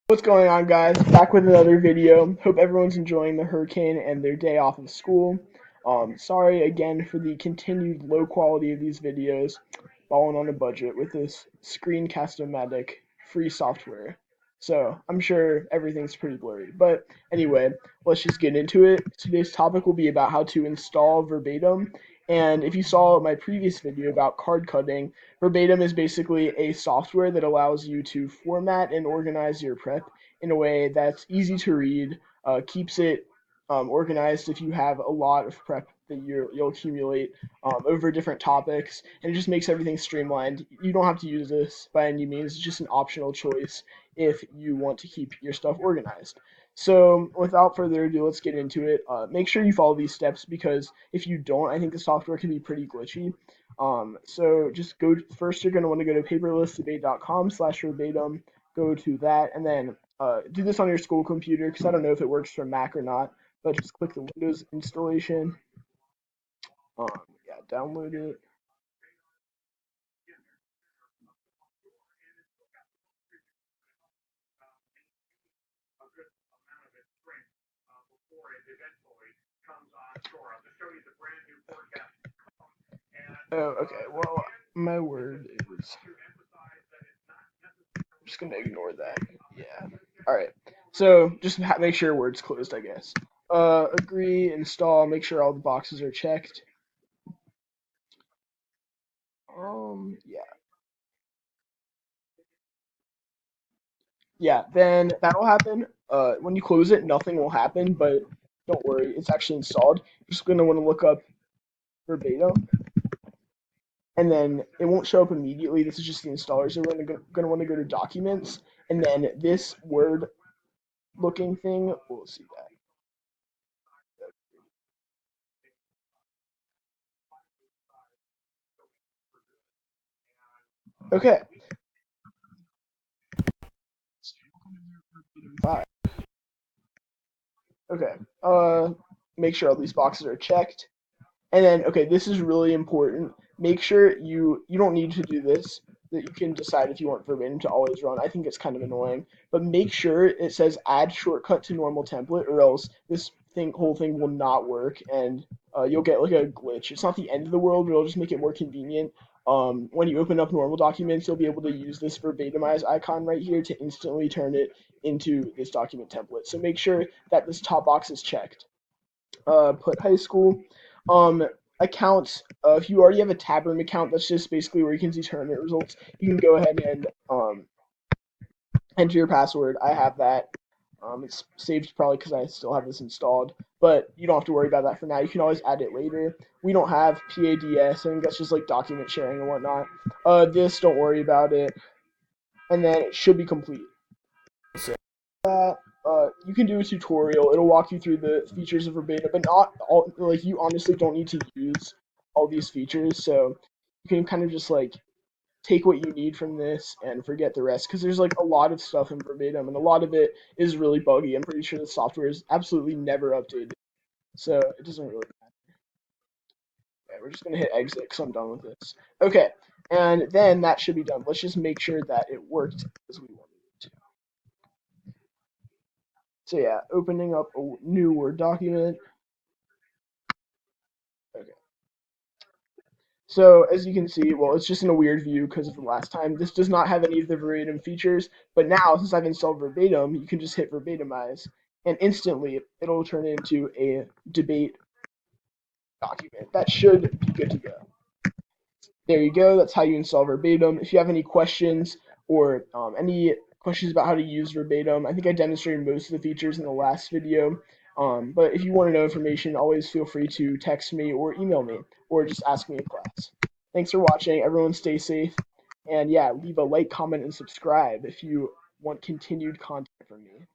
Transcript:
What's going on, guys? Back with another video. Hope everyone's enjoying the hurricane and their day off of school. Sorry again for the continued low quality of these videos. Falling on a budget with this Screencast-O-Matic free software. So I'm sure everything's pretty blurry. But anyway, let's just get into it. Today's topic will be about how to install Verbatim. And if you saw my previous video about card cutting, Verbatim is basically a software that allows you to format and organize your prep in a way that's easy to read, keeps it organized if you have a lot of prep that you'll accumulate over different topics, and it just makes everything streamlined. You don't have to use this by any means, it's just an optional choice if you want to keep your stuff organized. So, without further ado, let's get into it. Make sure you follow these steps because if you don't, I think the software can be pretty glitchy. So just go first. You're going to want to go to paperlessdebate.com/verbatim. Go to that, and then do this on your school computer because I don't know if it works for Mac or not. But just click the Windows installation. Um, yeah, download it. Oh, okay. Well, my word is. I'm just gonna ignore that. Yeah. All right. So just make sure Word's closed, I guess. Agree, install, make sure all the boxes are checked. Yeah. Yeah, then that'll happen. When you close it, nothing will happen, but don't worry, it's actually installed. You're just gonna want to look up Verbatim, and then it won't show up immediately. This is just the installer, so we're gonna want to go to Documents, and then this Word looking thing. We'll see that. Okay. Fine. Okay. Make sure all these boxes are checked. And then, okay, this is really important. Make sure you don't need to do this. That you can decide if you want Verbatim to always run. I think it's kind of annoying, but make sure it says add shortcut to normal template, or else this whole thing will not work, and you'll get like a glitch. It's not the end of the world, but it'll just make it more convenient. When you open up normal documents, you'll be able to use this verbatimise icon right here to instantly turn it into this document template. So make sure that this top box is checked. Put high school. Accounts. If you already have a Tabroom account, that's just basically where you can see tournament results. You can go ahead and enter your password. I have that. It's saved probably because I still have this installed, but you don't have to worry about that for now. You can always add it later. We don't have PADS. I think that's just like document sharing and whatnot. This, don't worry about it, and then it should be complete. So that you can do a tutorial. It'll walk you through the features of Verbatim, but not all. Like you honestly don't need to use all these features, so you can kind of just like take what you need from this and forget the rest because there's like a lot of stuff in Verbatim and a lot of it is really buggy. I'm pretty sure the software is absolutely never updated, so it doesn't really matter. Yeah, we're just gonna hit exit because I'm done with this. Okay, and then that should be done. Let's just make sure that it worked as we wanted it to. So yeah, opening up a new Word document. Okay. So as you can see, well, it's just in a weird view because of the last time. This does not have any of the verbatim features, but now since I've installed Verbatim, you can just hit Verbatimize, and instantly it'll turn into a debate document. That should be good to go. There you go. That's how you install Verbatim. If you have any questions or any questions about how to use Verbatim, I think I demonstrated most of the features in the last video. But if you want to know information, always feel free to text me or email me or just ask me in class. Thanks for watching. Everyone stay safe. And yeah, leave a like, comment, and subscribe if you want continued content from me.